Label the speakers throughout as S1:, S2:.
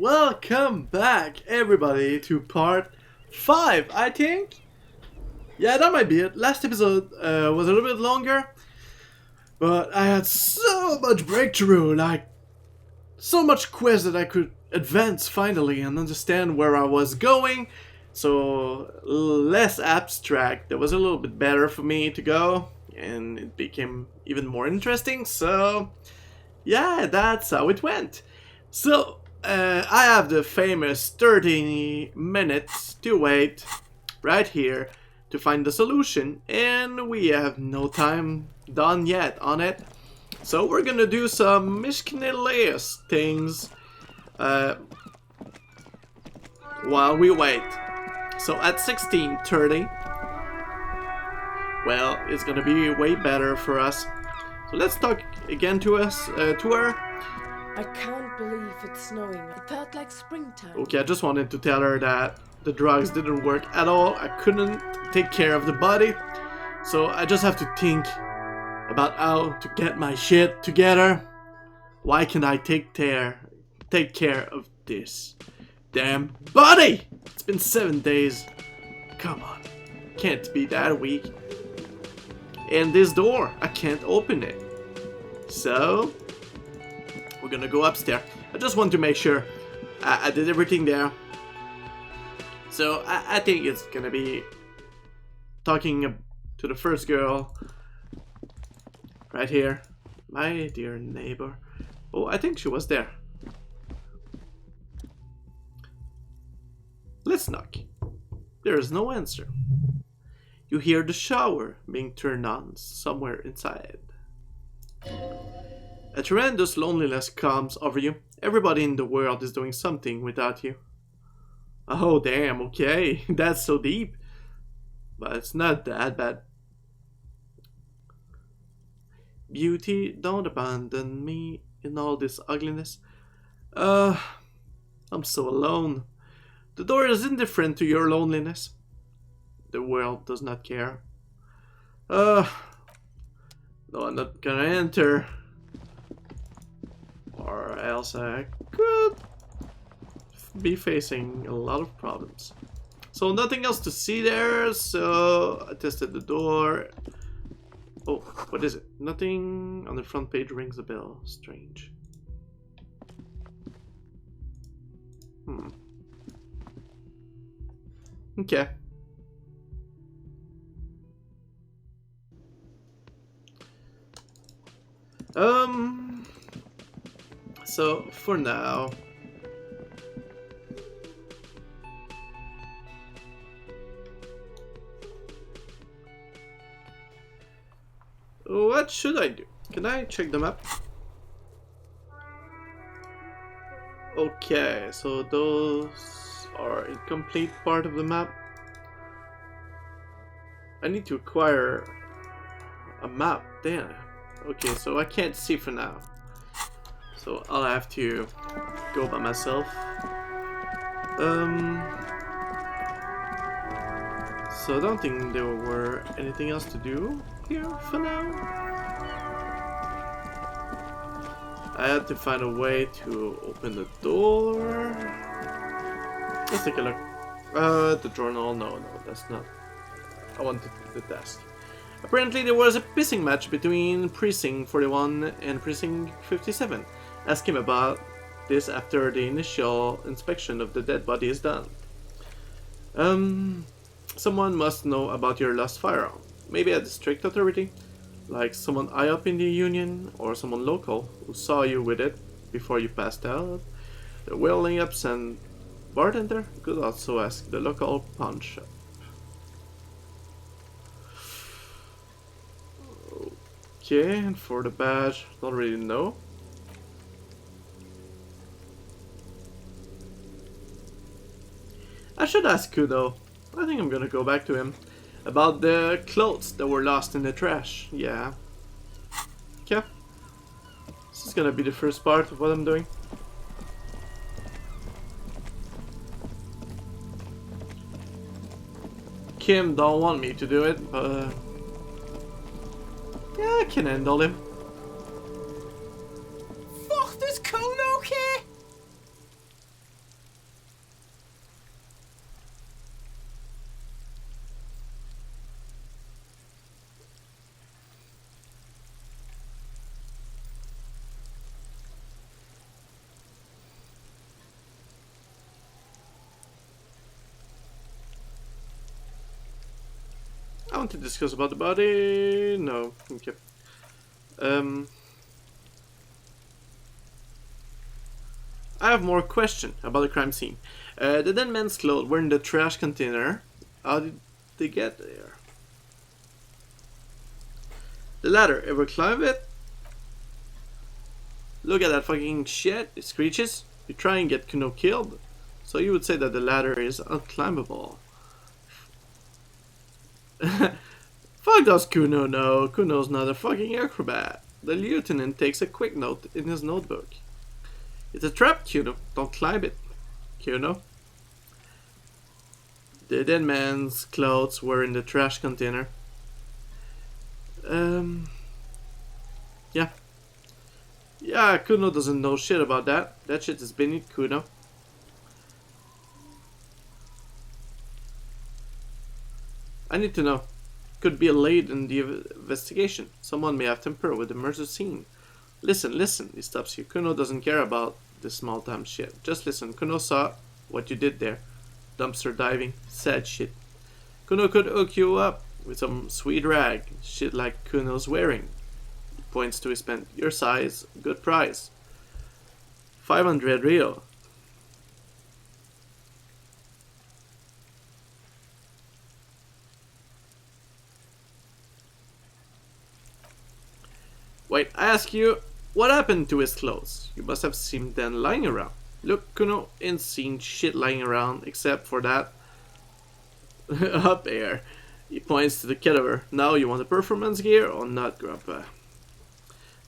S1: welcome back everybody to part 5, I think? Yeah, that might be it. Last episode was a little bit longer, but I had so much breakthrough, like so much quest that I could advance finally and understand where I was going, so less abstract. That was a little bit better for me to go, and it became even more interesting, so yeah, that's how it went. So, I have the famous 30 minutes to wait right here to find the solution, and we have no time done yet on it. So we're gonna do some miscellaneous things while we wait. So at 16:30, well, it's gonna be way better for us. So let's talk again to her.
S2: I can't believe it's snowing. It felt like springtime.
S1: Okay, I just wanted to tell her that the drugs didn't work at all. I couldn't take care of the body. So I just have to think about how to get my shit together. Why can't I take care of this damn body? It's been 7 days. Come on. Can't be that weak. And this door, I can't open it. So we're gonna go upstairs. I just want to make sure I did everything there. So I think it's gonna be talking to the first girl right here. My dear neighbor. Oh, I think she was there. Let's knock. There is no answer. You hear the shower being turned on somewhere inside. A tremendous loneliness comes over you. Everybody in the world is doing something without you. Oh damn, okay, that's so deep. But it's not that bad. Beauty, don't abandon me in all this ugliness. I'm so alone. The door is indifferent to your loneliness. The world does not care. No, I'm not gonna enter. Or else I could be facing a lot of problems. So nothing else to see there, so I tested the door. Oh, what is it? Nothing on the front page rings a bell. Strange. Okay. So for now, what should I do? Can I check the map? Okay, so those are incomplete part of the map. I need to acquire a map. Damn. Okay, so I can't see for now. So I'll have to go by myself. So I don't think there were anything else to do here for now. I had to find a way to open the door. Let's take a look. The journal, no, that's not. I wanted the desk. Apparently there was a pissing match between Precinct 41 and Precinct 57. Ask him about this after the initial inspection of the dead body is done. Someone must know about your lost firearm. Maybe a district authority, like someone high up in the union, or someone local who saw you with it before you passed out. The Wailing Ups and bartender could also ask the local pawn shop. Okay, and for the badge, don't really know. I should ask Kudo. I think I'm gonna go back to him about the clothes that were lost in the trash. Yeah. Okay. This is gonna be the first part of what I'm doing. Kim don't want me to do it, but yeah, I can handle him.
S3: Fuck, this cool okay?
S1: want to discuss about the body? No. Okay. I have more question about the crime scene. The dead man's clothes were in the trash container. How did they get there? The ladder, ever climb it? Look at that fucking shit, it screeches. You try and get Kuno killed. So you would say that the ladder is unclimbable. Fuck does Kuno know? Kuno's not a fucking acrobat. The lieutenant takes a quick note in his notebook. It's a trap, Kuno. Don't climb it. Kuno. The dead man's clothes were in the trash container. Yeah. Yeah, Kuno doesn't know shit about that. That shit is beneath Kuno. I need to know. Could be a lead in the investigation. Someone may have temper with the murder scene. Listen, listen, he stops you. Kuno doesn't care about this small time shit. Just listen. Kuno saw what you did there. Dumpster diving. Sad shit. Kuno could hook you up with some sweet rag. Shit like Kuno's wearing. He points to his pen. Your size. Good price. 500 real. Wait, I ask you, what happened to his clothes? You must have seen them lying around. Look, Kuno ain't seen shit lying around except for that up there. He points to the cadaver. Now you want the performance gear or not, Grandpa?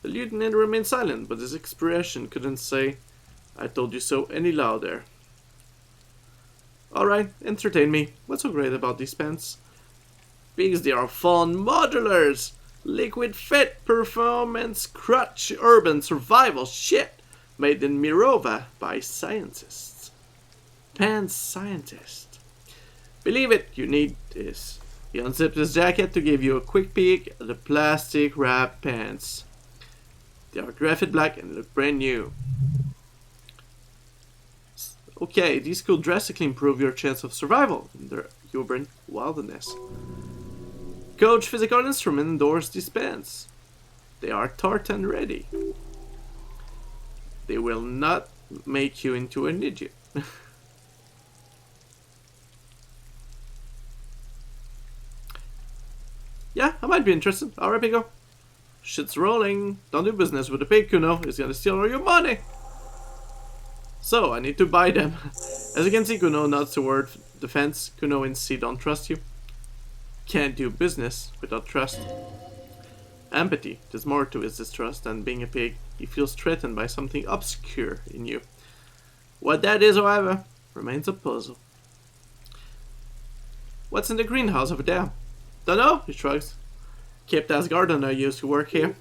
S1: The lieutenant remained silent, but his expression couldn't say, I told you so any louder. Alright, entertain me. What's so great about these pants? Because they are fun modulars! Liquid fit, performance, crutch, urban survival shit made in Mirova by scientists. Pants scientist. Believe it, you need this. He unzipped his jacket to give you a quick peek at the plastic wrap pants. They are graphite black and look brand new. Okay, these could drastically improve your chance of survival in the urban wilderness. Coach Physical Instrument endorsed these pants. They are tartan ready. They will not make you into an idiot. Yeah, I might be interested. Alright, Pico. Shit's rolling. Don't do business with the pig, Kuno. He's gonna steal all your money. So, I need to buy them. As you can see, Kuno nods toward the fence. Kuno and C don't trust you. Can't do business without trust. Empathy. There's more to his distrust than being a pig. He feels threatened by something obscure in you. What that is, however, remains a puzzle. What's in the greenhouse over there? Dunno, he shrugs. Kept as gardener used to work here.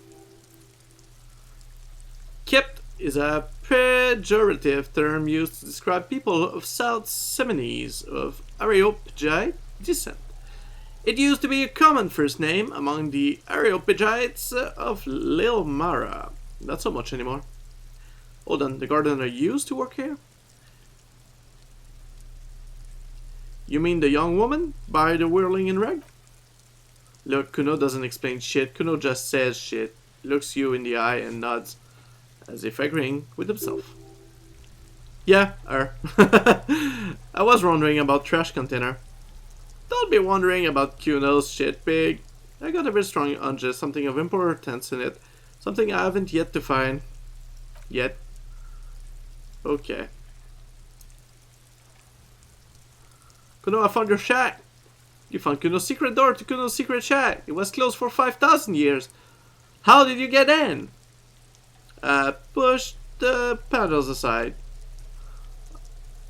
S1: Kept is a pejorative term used to describe people of South Seminoles of Areopagite descent. It used to be a common first name among the Areopagites of Lil Mara. Not so much anymore. Hold on, the gardener used to work here? You mean the young woman by the whirling in rag? Look, Kuno doesn't explain shit. Kuno just says shit, looks you in the eye and nods, as if agreeing with himself. Yeah, I was wondering about trash container. Don't be wondering about Kuno's shit pig. I got a very strong hunch there's something of importance in it. Something I haven't yet to find. Yet. Okay. Kuno, I found your shack. You found Kuno's secret door to Kuno's secret shack. It was closed for 5,000 years. How did you get in? Push the panels aside.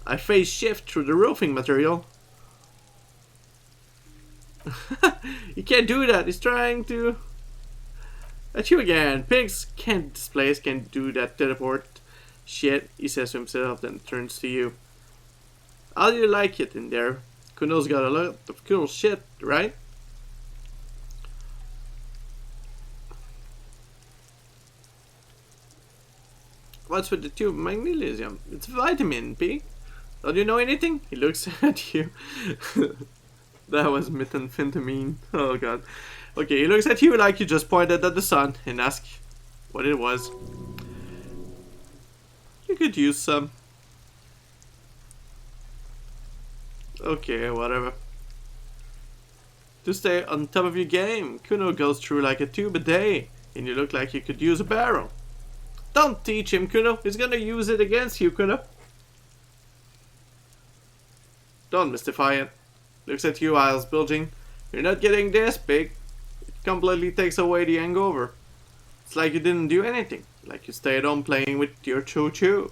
S1: I phase shift through the roofing material. You can't do that. He's trying to... At you again. Pigs can't displace, can't do that teleport shit, he says to himself, then turns to you. How do you like it in there? Kuno's got a lot of cool shit, right? What's with the tube magnesium? It's vitamin, P. Don't you know anything? He looks at you. That was methamphetamine. Oh god. Okay, he looks at you like you just pointed at the sun and asks what it was. You could use some. Okay, whatever. To stay on top of your game, Kuno goes through like a tube a day, and you look like you could use a barrel. Don't teach him, Kuno. He's gonna use it against you, Kuno. Don't mystify it. Looks at you, eyes bulging. You're not getting this big. It completely takes away the hangover. It's like you didn't do anything. Like you stayed on playing with your choo-choo.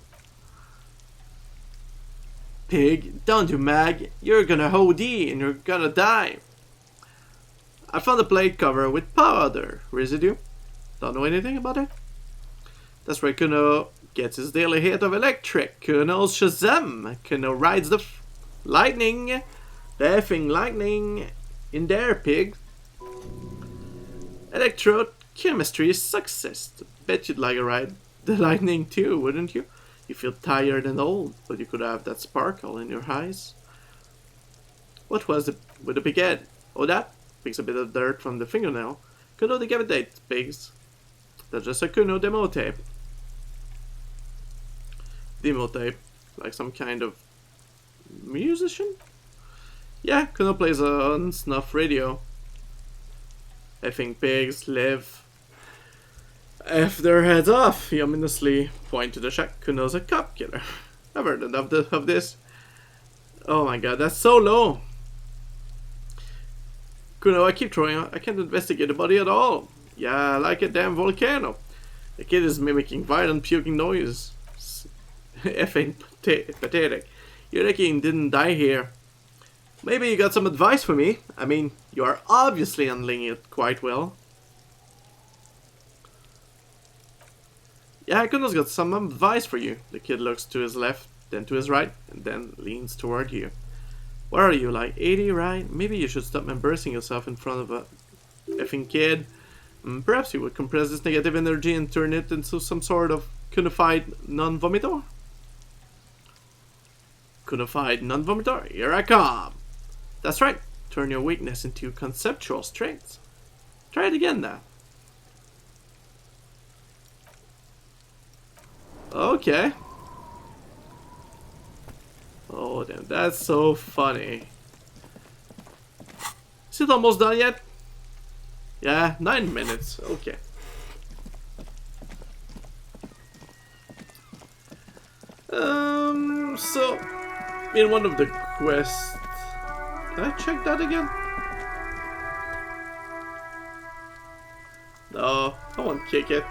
S1: Pig, don't you mag. You're gonna OD and you're gonna die. I found a plate cover with powder residue. Don't know anything about it? That's where Kuno gets his daily hit of electric. Kuno's Shazam. Kuno rides the lightning. The effing lightning in there, pig. Electrochemistry is success. Bet you'd like a ride the lightning too, wouldn't you? You feel tired and old, but you could have that sparkle in your eyes. What was it with the big head? Oh, that? Picks a bit of dirt from the fingernail. Kuno decapitate pigs. That's just a Kuno demo tape. Demo tape? Like some kind of musician? Yeah, Kuno plays on snuff radio. Effing pigs live. F their heads off, he ominously point to the shack. Kuno's a cop killer. I've heard enough of this. Oh my god, that's so low. Kuno, I keep trying. I can't investigate the body at all. Yeah, like a damn volcano. The kid is mimicking violent puking noise. Effing pathetic. You're lucky he didn't die here. Maybe you got some advice for me. I mean, you are obviously handling it quite well. Yeah, Kuno's got some advice for you. The kid looks to his left, then to his right, and then leans toward you. What are you, like 80, right? Maybe you should stop embarrassing yourself in front of a effing kid. Perhaps you would compress this negative energy and turn it into some sort of Kunified non-vomitor? Kunified non-vomitor, here I come! That's right, turn your weakness into conceptual strength. Try it again now. Okay. Oh damn, that's so funny. Is it almost done yet? Yeah, 9 minutes, okay. So, in one of the quests... Did I check that again? No, I won't kick it.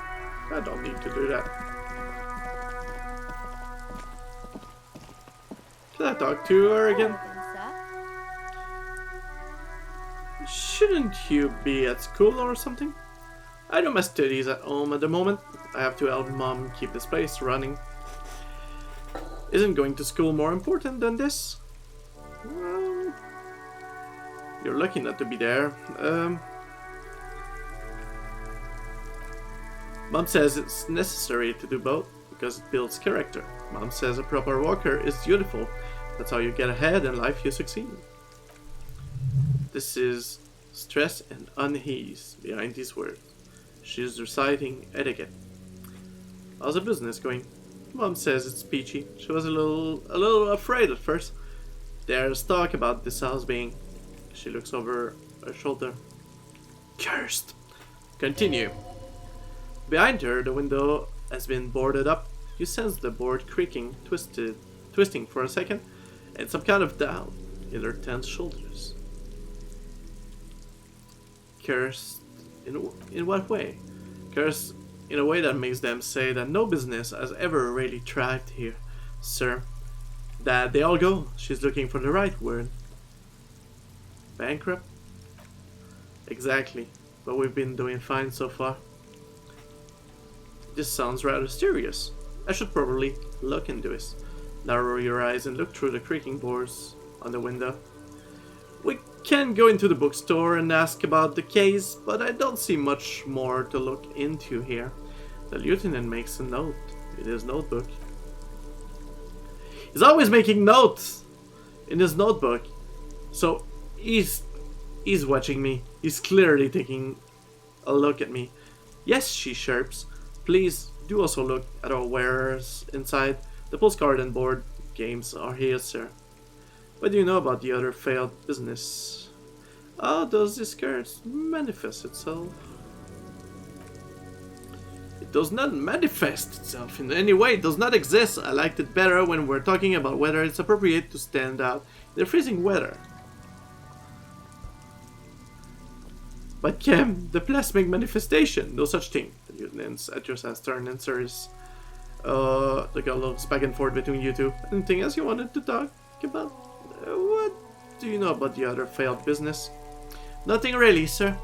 S1: I don't need to do that. Can I talk to her again? Shouldn't you be at school or something? I do my studies at home at the moment. I have to help Mom keep this place running. Isn't going to school more important than this? Well, you're lucky not to be there. Mom says it's necessary to do both because it builds character. Mom says a proper walker is beautiful. That's how you get ahead in life, you succeed. This is stress and unease behind these words. She's reciting etiquette. How's the business going? Mom says it's peachy. She was a little afraid at first. There's talk about this house being... She looks over her shoulder. Cursed. Continue. Behind her, the window has been boarded up. You sense the board creaking, twisting for a second, and some kind of doubt in her tense shoulders. Cursed in what way? Cursed in a way that makes them say that no business has ever really thrived here, sir. That they all go. She's looking for the right word. Bankrupt? Exactly, but we've been doing fine so far. This sounds rather serious. I should probably look into this. Narrow your eyes and look through the creaking boards on the window. We can go into the bookstore and ask about the case, but I don't see much more to look into here. The lieutenant makes a note in his notebook. He's always making notes in his notebook. So He's he's watching me. He's clearly taking a look at me. Yes, she chirps. Please do also look at our wares inside. The postcard and board games are here, sir. What do you know about the other failed business? How does this curse manifest itself? It does not manifest itself in any way. It does not exist. I liked it better when we're talking about whether it's appropriate to stand out in the freezing weather. But Cam, the plasmic manifestation, no such thing. The lieutenant's at your stern answers. The girl looks back and forth between you two. Anything else you wanted to talk about? What do you know about the other failed business? Nothing really, sir.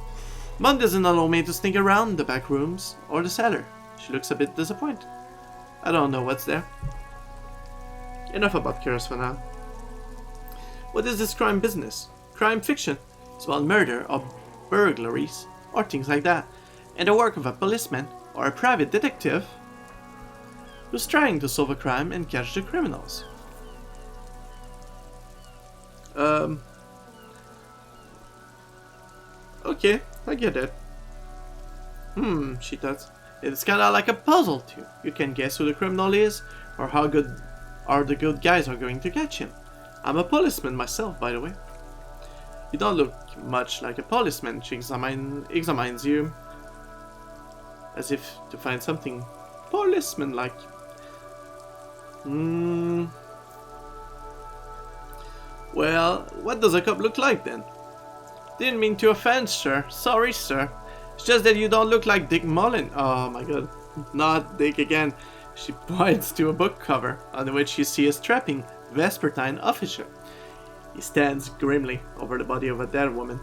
S1: Mom doesn't allow me to sneak around the back rooms or the cellar. She looks a bit disappointed. I don't know what's there. Enough about cures for now. What is this crime business? Crime fiction. It's about murder or burglaries or things like that, and the work of a policeman or a private detective who's trying to solve a crime and catch the criminals. Okay, I get it. She thought. It's kinda like a puzzle too. You can guess who the criminal is, or how good are the good guys are going to catch him. I'm a policeman myself, by the way. You don't look much like a policeman. She examines you as if to find something policeman-like. Well, what does a cop look like then? Didn't mean to offend, sir. Sorry, sir. It's just that you don't look like Dick Mullen. Oh my god. Not Dick again. She points to a book cover on which you see a strapping Vespertine officer. He stands grimly over the body of a dead woman.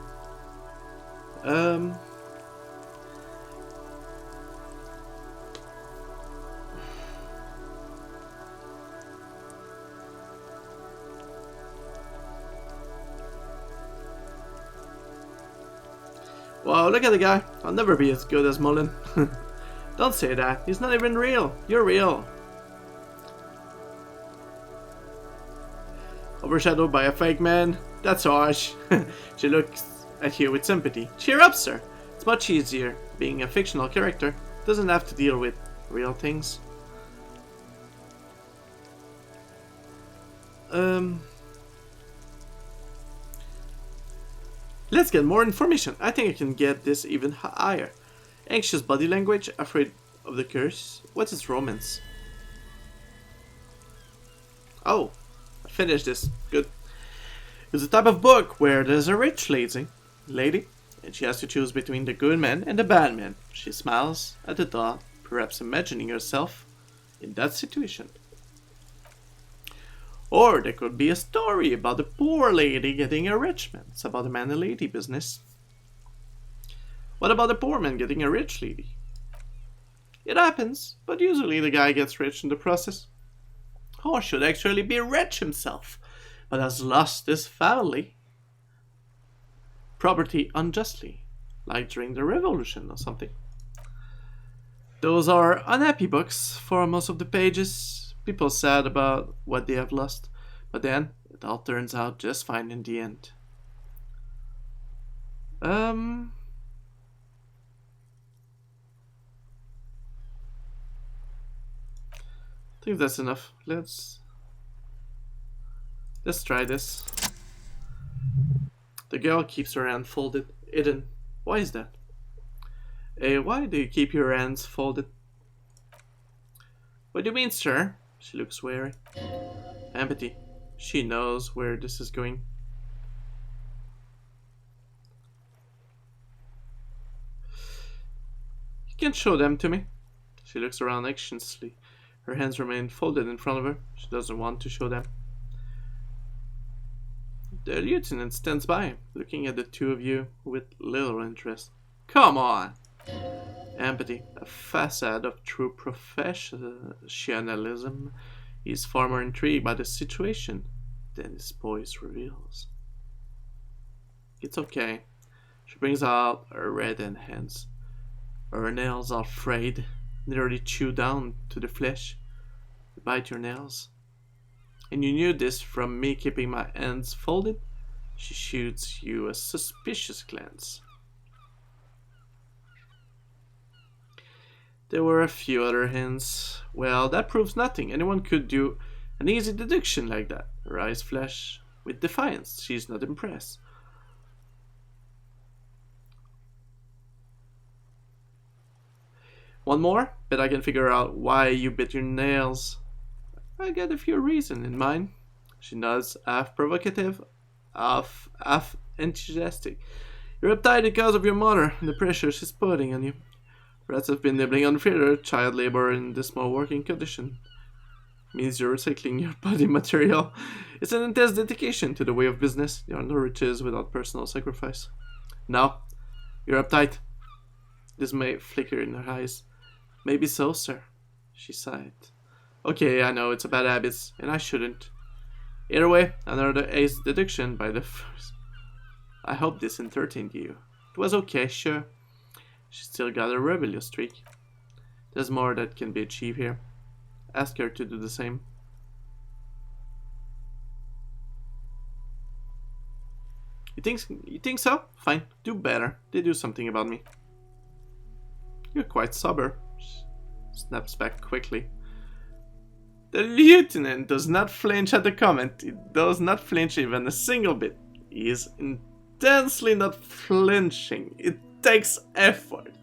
S1: Wow, look at the guy. I'll never be as good as Mullen. Don't say that. He's not even real. You're real. Overshadowed by a fake man. That's harsh. She looks at you with sympathy. Cheer up, sir. It's much easier being a fictional character. Doesn't have to deal with real things. Let's get more information. I think I can get this even higher. Anxious body language, afraid of the curse. What is romance? Oh, I finished this. Good. It's a type of book where there's a rich lady, and she has to choose between the good man and the bad man. She smiles at the thought, perhaps imagining herself in that situation. Or there could be a story about the poor lady getting a rich man. It's about a man and lady business. What about the poor man getting a rich lady? It happens, but usually the guy gets rich in the process. Or should actually be rich himself, but has lost his family property unjustly, like during the revolution or something. Those are unhappy books for most of the pages. People sad about what they have lost, but then it all turns out just fine in the end. I think that's enough. Let's try this. The girl keeps her hand folded. Hidden. Why is that? Why do you keep your hands folded? What do you mean, sir? She looks wary. Empathy. She knows where this is going. You can show them to me. She looks around anxiously. Her hands remain folded in front of her. She doesn't want to show them. The lieutenant stands by, looking at the two of you with little interest. Come on! Empathy, a facade of true professionalism. He's far more intrigued by the situation than his voice reveals. It's okay. She brings out her reddened hands. Her nails are frayed, nearly chewed down to the flesh. You bite your nails. And you knew this from me keeping my hands folded? She shoots you a suspicious glance. There were a few other hints. Well, that proves nothing. Anyone could do an easy deduction like that. Her eyes flash with defiance. She's not impressed. One more? Bet I can figure out why you bit your nails. I got a few reasons in mind. She nods, half provocative, half enthusiastic. You're uptight because of your mother and the pressure she's putting on you. Rats have been nibbling on further child labor in dismal working condition. Means you're recycling your body material. It's an intense dedication to the way of business. There are no riches without personal sacrifice. Now, you're uptight. Dismay flickered in her eyes. Maybe so, sir. She sighed. Okay, I know it's a bad habit, and I shouldn't. Either way, another ace deduction by the first. I hope this entertained you. It was okay, sure. She still got a rebellious streak. There's more that can be achieved here. Ask her to do the same. You think so? Fine, do better. They do something about me. You're quite sober. She snaps back quickly. The lieutenant does not flinch at the comment. He does not flinch even a single bit. He is intensely not flinching. It takes effort.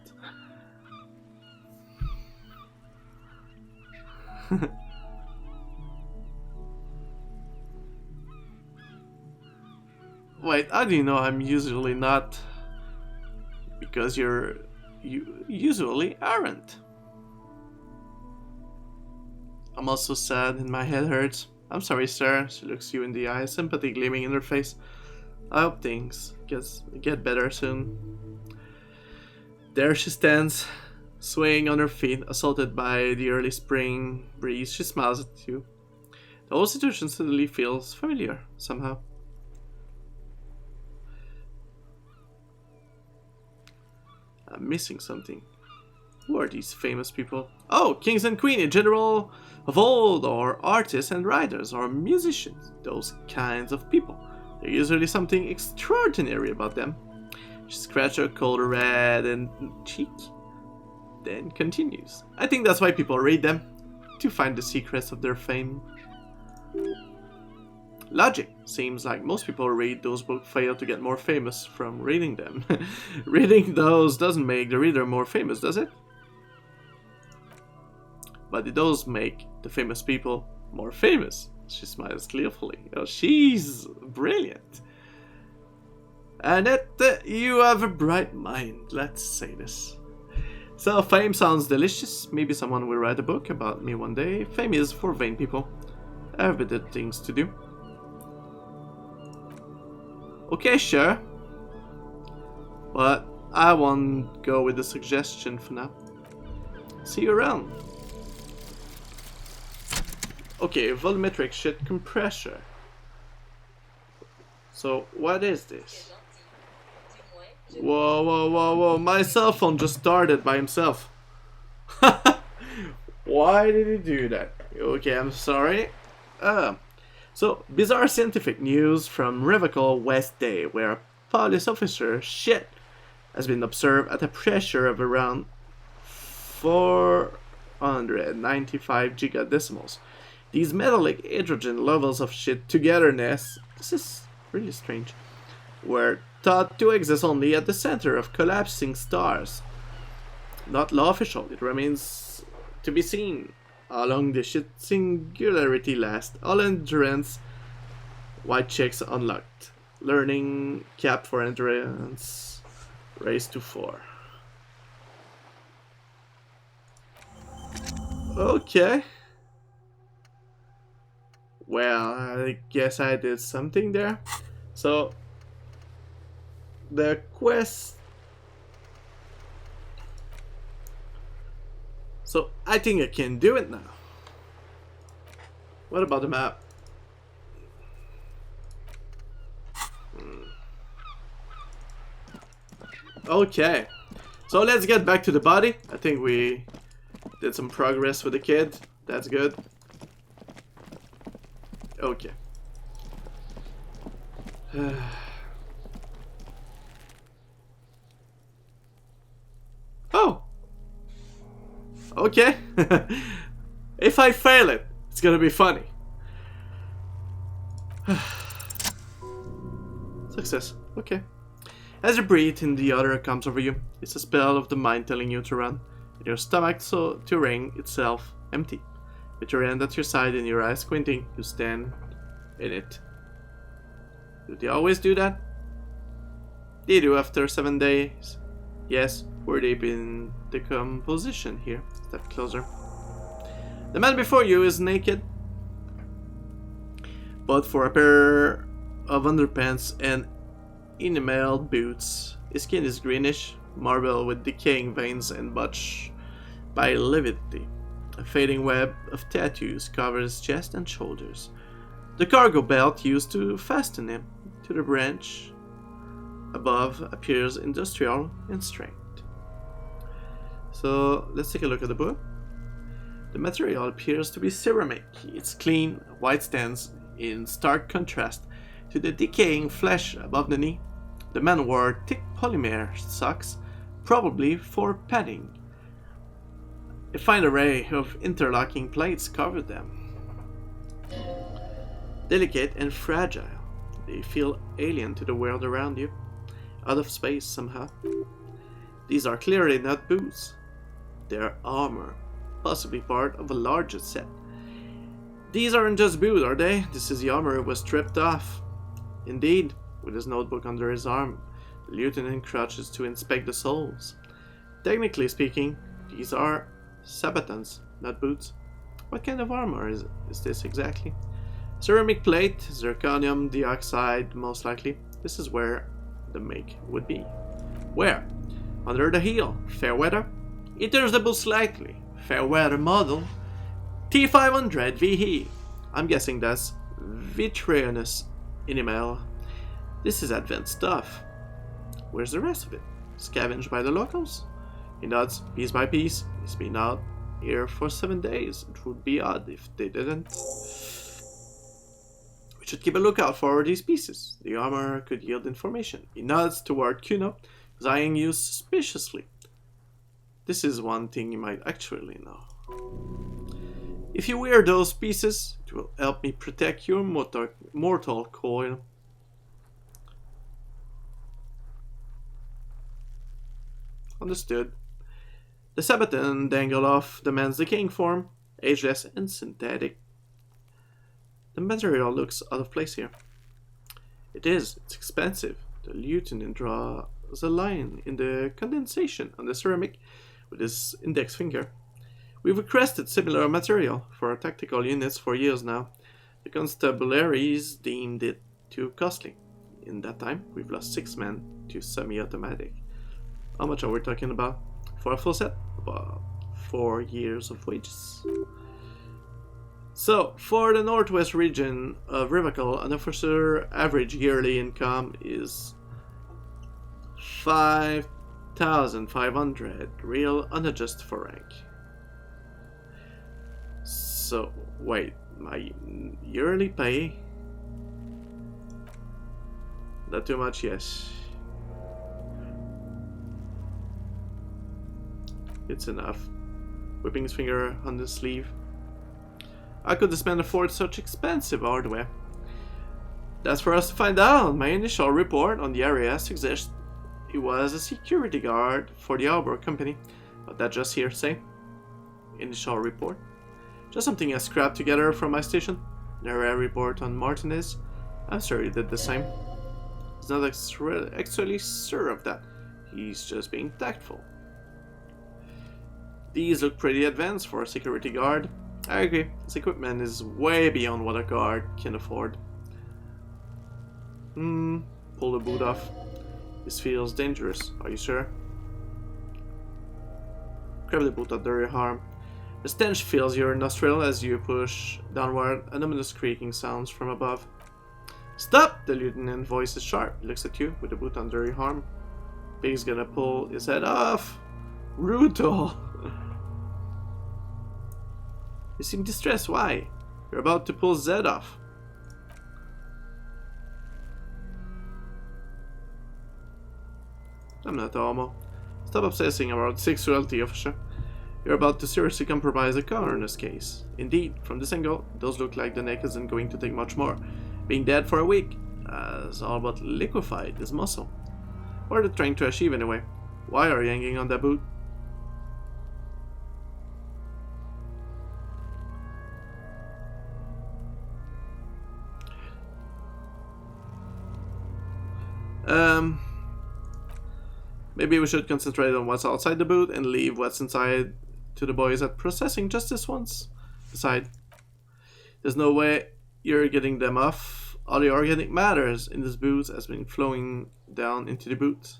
S1: Wait, how do you know I'm usually not? Because you usually aren't. I'm also sad and my head hurts. I'm sorry, sir. She looks you in the eye, sympathy gleaming in her face. I hope things get better soon. There she stands, swaying on her feet, assaulted by the early spring breeze. She smiles at you. The whole situation suddenly feels familiar, somehow. I'm missing something. Who are these famous people? Oh, kings and queens in general of old, or artists and writers, or musicians. Those kinds of people. There's usually something extraordinary about them. She scratches her cold red and cheek, then continues. I think that's why people read them, to find the secrets of their fame. Logic. Seems like most people read those books fail to get more famous from reading them. Reading those doesn't make the reader more famous, does it? But it does make the famous people more famous. She smiles gleefully. Oh, she's brilliant. Annette, you have a bright mind, let's say this. So, fame sounds delicious. Maybe someone will write a book about me one day. Fame is for vain people. I have better things to do. Okay, sure. But I won't go with the suggestion for now. See you around. Okay, volumetric shit compressor. So, what is this? Whoa, whoa, whoa, whoa. My cell phone just started by himself. Why did he do that? Okay, I'm sorry. So, bizarre scientific news from Revocol West Day, where a police officer shit has been observed at a pressure of around 495 gigadecimals. These metallic hydrogen levels of shit togetherness, this is really strange, were thought to exist only at the center of collapsing stars. Not law official, it remains to be seen. How long the shit singularity lasts. All endurance, white checks unlocked. Learning cap for endurance, raised to 4. Okay. Well, I guess I did something there. So, the quest. So, I think I can do it now. What about the map? Okay. So, let's get back to the body. I think we did some progress with the kid. That's good. Okay. Oh! Okay. If I fail it, it's gonna be funny. Success. Okay. As you breathe in, the other comes over you. It's a spell of the mind telling you to run. In your stomach so to ring itself empty. With your hand at your side and your eyes squinting, you stand in it. Do they always do that? They do after 7 days. Yes, we're deep in decomposition here. Step closer. The man before you is naked, but for a pair of underpants and enameled boots. His skin is greenish, marble with decaying veins and botched by lividity. A fading web of tattoos covers his chest and shoulders. The cargo belt used to fasten him to the branch above appears industrial in strength. So let's take a look at the book. The material appears to be ceramic. Its clean, white stands in stark contrast to the decaying flesh above the knee. The man wore thick polymer socks, probably for padding. A fine array of interlocking plates covered them. Delicate and fragile, they feel alien to the world around you, out of space somehow. These are clearly not boots. They are armor, possibly part of a larger set. These aren't just boots, are they? This is the armor who was stripped off. Indeed, with his notebook under his arm, the lieutenant crouches to inspect the soles. Technically speaking, these are sabatons, not boots. What kind of armor is this exactly? Ceramic plate, zirconium dioxide, most likely. This is where the make would be. Where? Under the heel. Fair weather. Interstable slightly. Fair weather model. T500 VE. I'm guessing that's vitreous enamel. This is advanced stuff. Where's the rest of it? Scavenged by the locals? He nods, piece by piece. He's been out here for 7 days. It would be odd if they didn't. We should keep a lookout for these pieces. The armor could yield information. He nods toward Kuno, who's eyeing you suspiciously. This is one thing you might actually know. If you wear those pieces, it will help me protect your mortal coil. Understood. The sabaton dangled off the man's decaying form, ageless and synthetic. The material looks out of place here. It is. It's expensive. The lieutenant draws a line in the condensation on the ceramic with his index finger. We've requested similar material for our tactical units for years now. The constabularies deemed it too costly. In that time, we've lost 6 men to semi-automatic. How much are we talking about? For a full set? About 4 years of wages. So, for the northwest region of Rivakal, an officer average yearly income is 5,500 real unadjusted for rank. So, wait, my yearly pay? Not too much, yes. It's enough. Whipping his finger on the sleeve. How could this man afford such expensive hardware? That's for us to find out. My initial report on the area suggests he was a security guard for the Arbor Company. But that's just hearsay. Initial report. Just something I scrapped together from my station. The area report on Martinez. I'm sure he did the same. He's not actually sure of that. He's just being tactful. These look pretty advanced for a security guard. I agree, his equipment is way beyond what a guard can afford. Pull the boot off. This feels dangerous, are you sure? Grab the boot under your arm. The stench fills your nostril as you push downward. An ominous creaking sounds from above. Stop! The lieutenant's voice is sharp. He looks at you with the boot under your arm. Big's gonna pull his head off. Brutal! You seem distressed. Why? You're about to pull Zed off. I'm not a homo. Stop obsessing about sexuality, officer. You're about to seriously compromise the coroner's case. Indeed, from this angle, it does look like the neck isn't going to take much more. Being dead for a week has all but liquefied his muscle. What are they trying to achieve anyway? Why are you hanging on that boot? Maybe we should concentrate on what's outside the boot and leave what's inside to the boys at processing justice once. Besides, there's no way you're getting them off. All the organic matters in this boot has been flowing down into the boot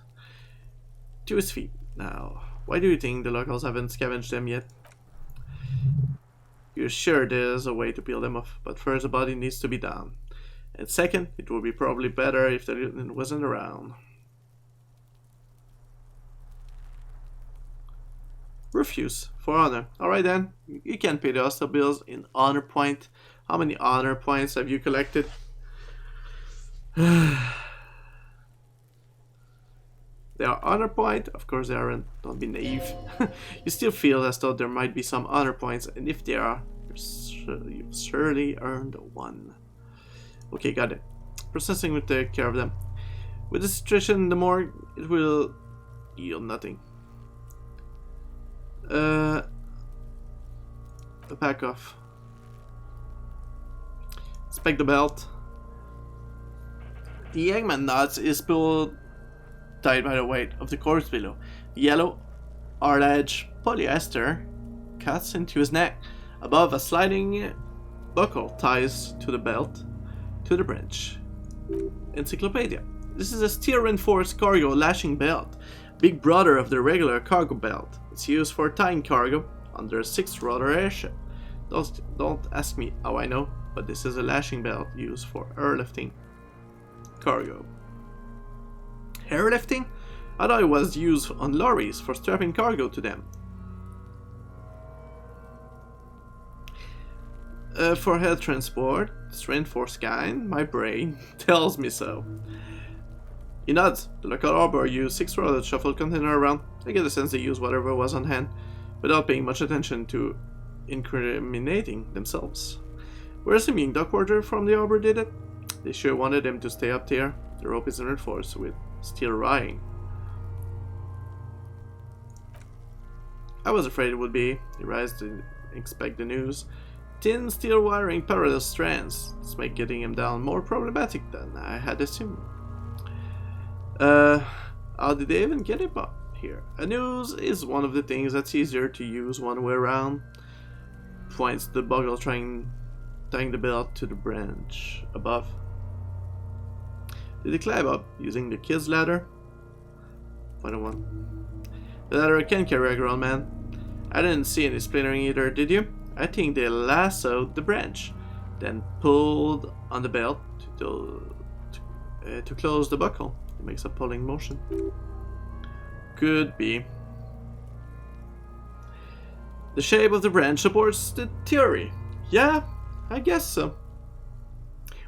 S1: to his feet. Now, why do you think the locals haven't scavenged them yet? You're sure there's a way to peel them off, but first the body needs to be down. And second, it would be probably better if the lieutenant wasn't around. Refuse. For honor. Alright then. You can pay the hostel bills in honor point. How many honor points have you collected? They are honor point? Of course they aren't. Don't be naive. You still feel as though there might be some honor points, and if there are, you've surely earned one. Okay, got it. Processing will take care of them. With the situation in the morgue, it will yield nothing. Back off. Inspect the belt. The hangman knots is pulled tied by the weight of the corpse below. The yellow, hard edge polyester cuts into his neck. Above, a sliding buckle ties to the belt to the branch. Encyclopedia. This is a steel-reinforced cargo lashing belt, big brother of the regular cargo belt. It's used for tying cargo under a 6-rotor airship. Don't ask me how I know, but this is a lashing belt used for airlifting cargo. Airlifting? I thought it was used on lorries for strapping cargo to them. For air transport, it's reinforced kind. My brain tells me so. He nods. The local harbor used 6-rotor shuffle container around. I get the sense they used whatever was on hand, without paying much attention to incriminating themselves. We're assuming Duckwater from the harbor did it. They sure wanted him to stay up there. The rope is reinforced with steel raying. I was afraid it would be. He rised to inspect the news. Thin steel wiring parallel strands. This makes getting him down more problematic than I had assumed. How did they even get him up here? A noose is one of the things that's easier to use one way around. Points the buckle tying the belt to the branch above. Did he climb up using the kid's ladder? Final one. The ladder can carry a grown man. I didn't see any splintering either, did you? I think they lassoed the branch, then pulled on the belt to close the buckle. It makes a pulling motion. Could be. The shape of the branch supports the theory. Yeah, I guess so.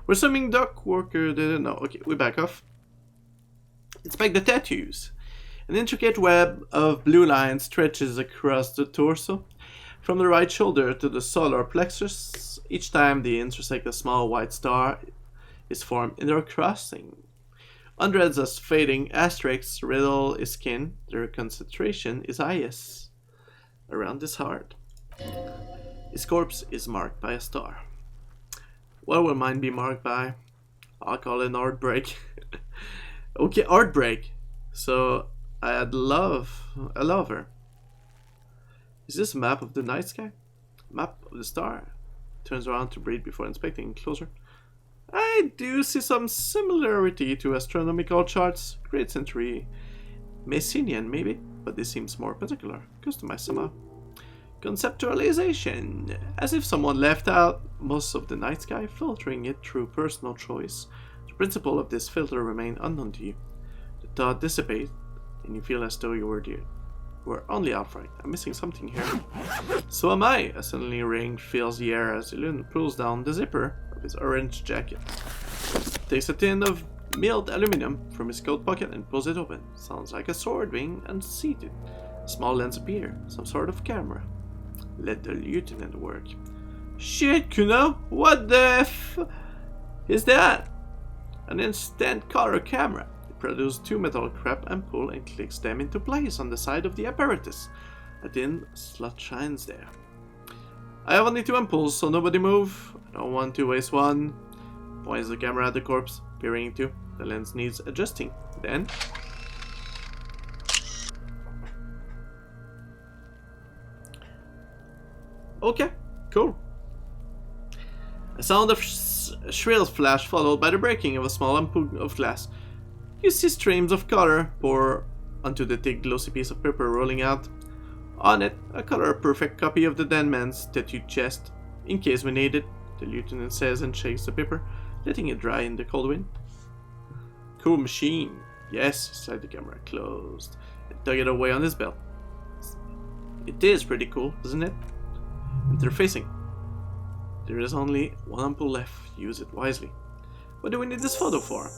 S1: We're assuming dock worker didn't know. Okay, we back off. Inspect the tattoos. An intricate web of blue lines stretches across the torso. From the right shoulder to the solar plexus, each time they intersect, a small white star is formed in their crossing. Hundreds of fading asterisks riddle his skin. Their concentration is highest around his heart. His corpse is marked by a star. What will mine be marked by? I'll call it an heartbreak. Okay, heartbreak. So I had a lover. Is this a map of the night sky? Map of the star. Turns around to breathe before inspecting closer. I do see some similarity to astronomical charts. Great century Messinian maybe, but this seems more particular. Customized somehow. Conceptualization. As if someone left out most of the night sky, filtering it through personal choice. The principle of this filter remained unknown to you. The thought dissipates, and you feel as though you were only outright. I'm missing something here. So am I. A suddenly ring fills the air as Elun pulls down the zipper of his orange jacket. Takes a tin of milled aluminum from his coat pocket and pulls it open. Sounds like a sword being unseated. A small lens appears, some sort of camera. Let the lieutenant work. Shit, Kuno, what the f is that? An instant color camera. It produces two metal crap and pull and clicks them into place on the side of the apparatus. A thin slot shines there. I have only two ampoules, so nobody move. I don't want to waste one. Points the camera at the corpse, peering into. The lens needs adjusting. Then okay, cool. A sound of shrill flash followed by the breaking of a small ampoule of glass. You see streams of color pour onto the thick glossy piece of paper rolling out. On it, a color-perfect copy of the dead man's tattooed chest. In case we need it, the lieutenant says and shakes the paper, letting it dry in the cold wind. Cool machine. Yes, said the camera, closed, and dug it away on his belt. It is pretty cool, isn't it? Interfacing. There is only one ampoule left. Use it wisely. What do we need this photo for?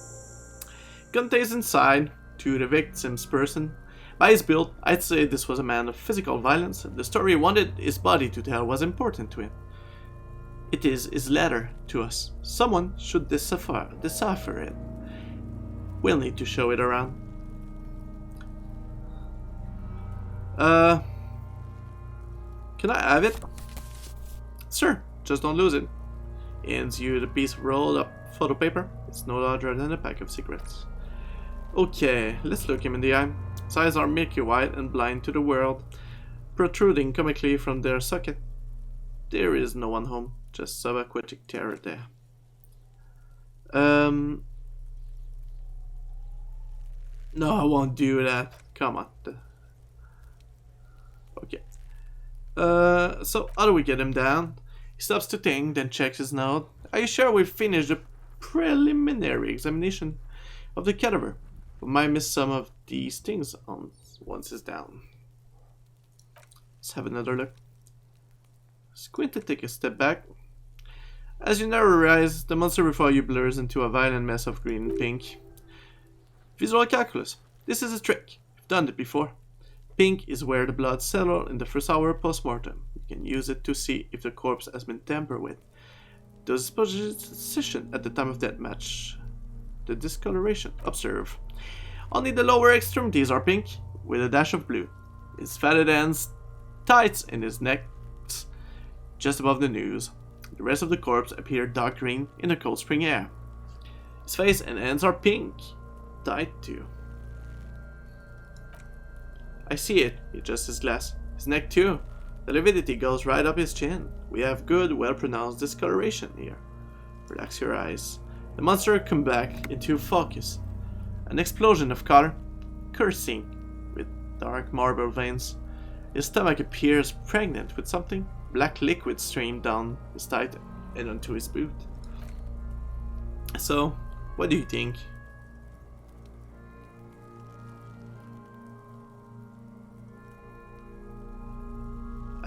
S1: Contains inside to the victim's person. By his build, I'd say this was a man of physical violence. The story he wanted his body to tell was important to him. It is his letter to us. Someone should decipher it. We'll need to show it around. Can I have it? Sure, just don't lose it. He hands you the piece of rolled up photo paper. It's no larger than a pack of cigarettes. Okay, let's look him in the eye. His eyes are milky white and blind to the world, protruding comically from their socket. There is no one home, just subaquatic terror there. No, I won't do that. Come on. Okay. So how do we get him down? He stops to think, then checks his note. Are you sure we've finished the preliminary examination of the cadaver? We might miss some of these things once it's down. Let's have another look. Squint to take a step back. As you narrow your eyes, the monster before you blurs into a violent mess of green and pink. Visual calculus. This is a trick. You've done it before. Pink is where the blood settled in the first hour post-mortem. You can use it to see if the corpse has been tampered with. Does position at the time of death match the discoloration? Observe. Only the lower extremities are pink, with a dash of blue. His fatted ends, tights in his neck, just above the noose. The rest of the corpse appear dark green in the cold spring air. His face and ends are pink, tight too. I see it, he adjusts his glass. His neck too. The lividity goes right up his chin. We have good, well-pronounced discoloration here. Relax your eyes. The monster comes back into focus. An explosion of color, cursing, with dark marble veins. His stomach appears pregnant with something. Black liquid streamed down his thigh and onto his boot. So, what do you think?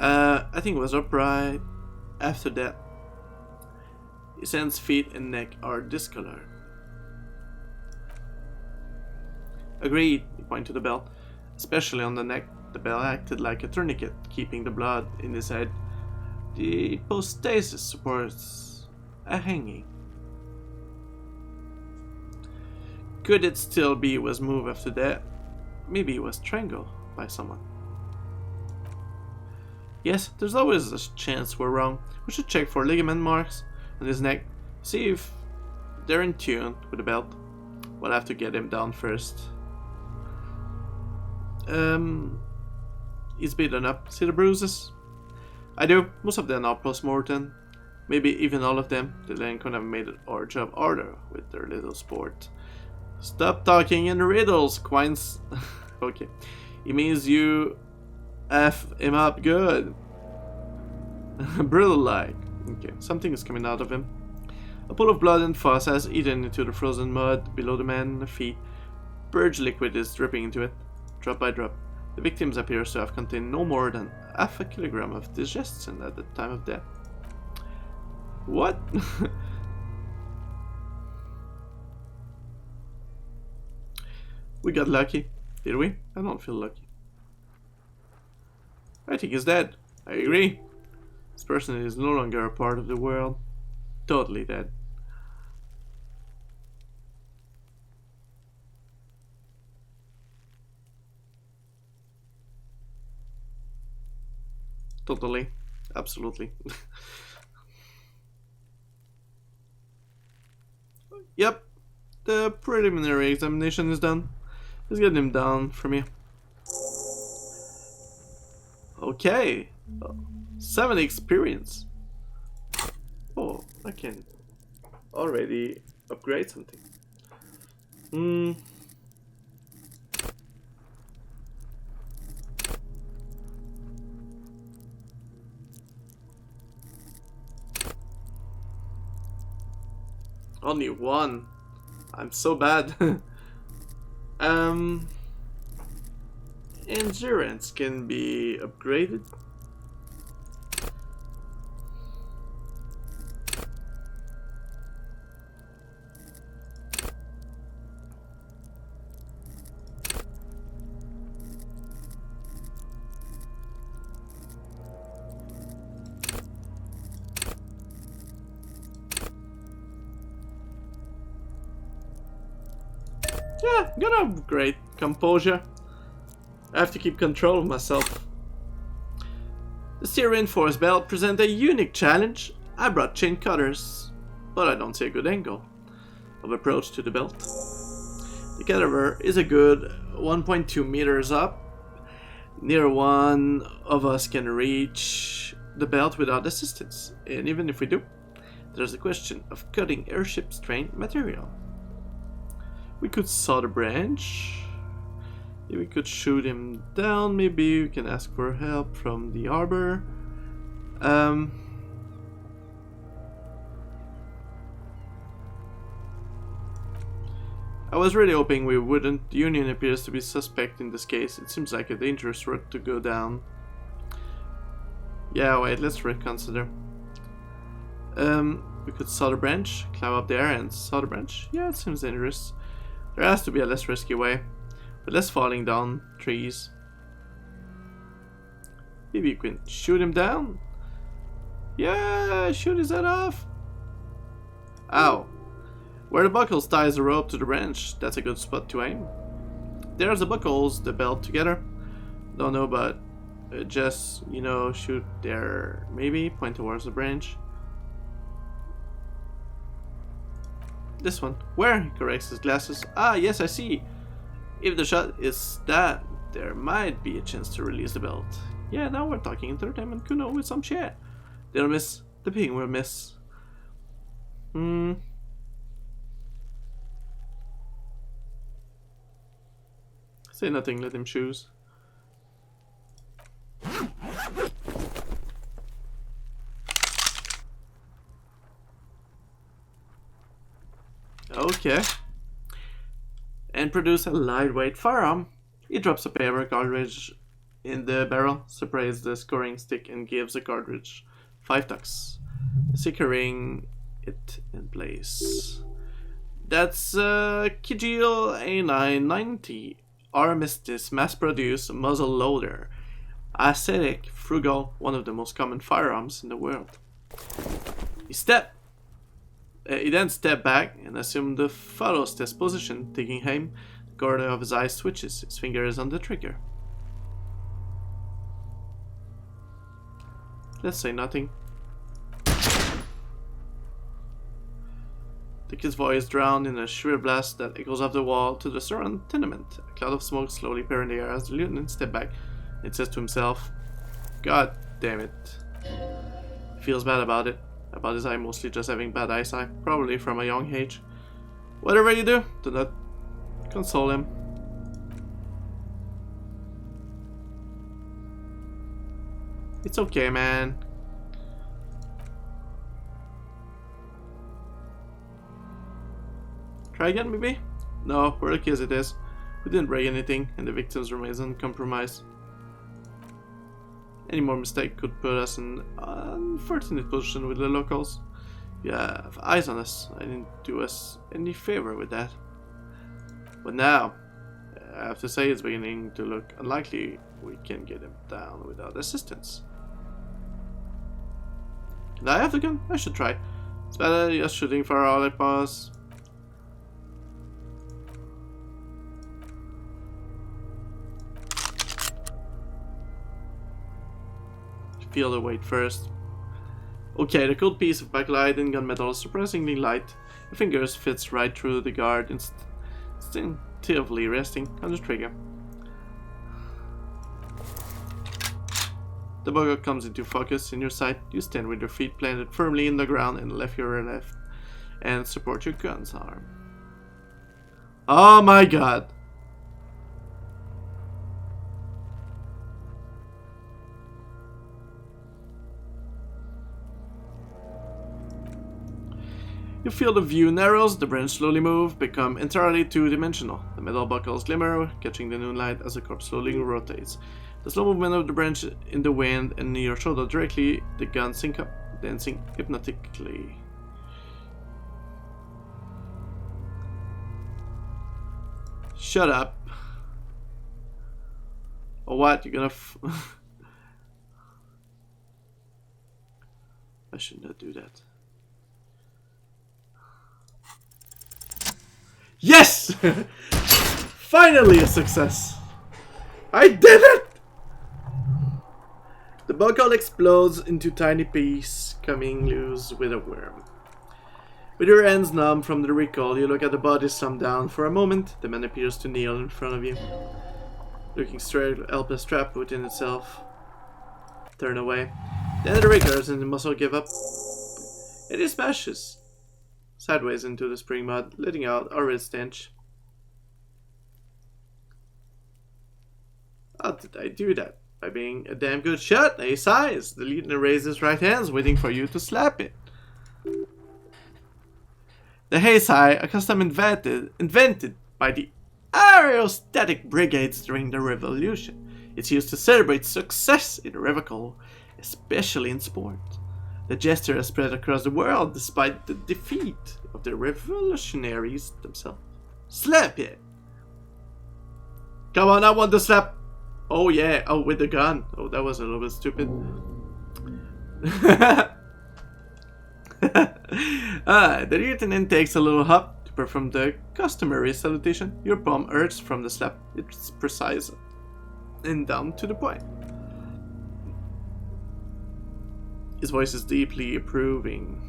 S1: I think it was upright. After that, his hands, feet, and neck are discolored. Agreed, he pointed to the belt. Especially on the neck, the belt acted like a tourniquet, keeping the blood in his head. The postasis supports a hanging. Could it still be he was moved after that? Maybe he was strangled by someone. Yes, there's always a chance we're wrong. We should check for ligament marks on his neck, see if they're in tune with the belt. We'll have to get him down first. He's beaten up. See the bruises? I do. Most of them are post-mortem. Maybe even all of them. The Lane could have made our job harder with their little sport. Stop talking in riddles, Quines. Okay. It means you F him up good. Brutal-like. Okay, something is coming out of him. A pool of blood and fuss has eaten into the frozen mud below the man's feet. Purge liquid is dripping into it, drop by drop. The victim appears to have contained no more than half a kilogram of digestion at the time of death. What? We got lucky. Did we? I don't feel lucky. I think he's dead. I agree. This person is no longer a part of the world. Totally dead. Totally. Absolutely. Yep. The preliminary examination is done. Let's get him down for me. Okay. 7 experience. Oh, I can already upgrade something. Only 1. I'm so bad. Endurance can be upgraded. Yeah, I'm gonna upgrade composure. I have to keep control of myself. The steel reinforced belt presents a unique challenge. I brought chain cutters, but I don't see a good angle of approach to the belt. The cadaver is a good 1.2 meters up. Neither one of us can reach the belt without assistance, and even if we do, there's a question of cutting airship strain material. We could saw the branch. We could shoot him down. Maybe we can ask for help from the arbor. I was really hoping we wouldn't. The Union appears to be suspect in this case. It seems like a dangerous route to go down. Yeah, wait, let's reconsider. We could saw the branch, climb up there and saw the branch. Yeah, it seems dangerous. There has to be a less risky way, with less falling down trees. Maybe you can shoot him down? Yeah, shoot his head off. Ow. Where the buckles ties the rope to the branch, that's a good spot to aim. There's the buckles, the belt together. Don't know, but just, you know, shoot there. Maybe point towards the branch. This one. Where? He corrects his glasses. Ah, yes, I see. If the shot is that, there might be a chance to release the belt. Yeah, now we're talking entertainment Kuno with some shit. They'll miss. The ping will miss. Say nothing, let him choose. Okay. And produce a lightweight firearm. He drops a paper cartridge in the barrel, separates the scoring stick, and gives the cartridge 5 tucks, securing it in place. That's Kijil A990 Armistice mass-produced muzzle loader. Aesthetic, frugal, one of the most common firearms in the world. He then stepped back and assumed the fellow's test position, taking aim. The corner of his eye twitches. His finger is on the trigger. Let's say nothing. The kid's voice drowned in a shrill blast that echoes off the wall to the surrounding tenement. A cloud of smoke slowly appears in the air as the lieutenant steps back and says to himself, "God damn it." He feels bad about it. About his eye mostly just having bad eyesight, probably from a young age. Whatever you do not console him. It's okay, man. Try again, maybe? No, we're lucky as it is. We didn't break anything, and the victims remain uncompromised. Any more mistake could put us in an unfortunate position with the locals. You have eyes on us. I didn't do us any favor with that. But now, I have to say it's beginning to look unlikely we can get him down without assistance. Do I have the gun? I should try. It's better just shooting for all it was. Feel the weight first. Okay, the cold piece of backlight and gunmetal is surprisingly light. The fingers fits right through the guard, instinctively resting on the trigger. The bugger comes into focus in your sight. You stand with your feet planted firmly in the ground and lift your left and support your gun's arm. Oh my god! You feel the view narrows, the branch slowly move, become entirely two-dimensional. The metal buckles glimmer, catching the moonlight as the corpse slowly rotates. The slow movement of the branch in the wind and near your shoulder directly, the gun sync up, dancing hypnotically. Shut up. Or what? You're gonna I should not do that. Yes! Finally a success! I did it! The buckle explodes into tiny pieces, coming loose with a worm. With your hands numb from the recoil, you look at the body slammed down. For a moment, the man appears to kneel in front of you, looking straight, helpless, trapped within itself. Turn away. Then the regulars and the muscle give up. It is smashes sideways into the spring mud, letting out a red stench. How did I do that? By being a damn good shot, he sighs. The leader raises his right hands, waiting for you to slap it. The Heisei, a custom invented by the aerostatic brigades during the revolution. It's used to celebrate success in revival, especially in sport. The gesture has spread across the world despite the defeat of the revolutionaries themselves. Slap it! Come on, I want to slap! Oh yeah, oh with the gun. Oh, that was a little bit stupid. The lieutenant takes a little hop to perform the customary salutation. Your palm urges from the slap. It's precise and down to the point. His voice is deeply approving.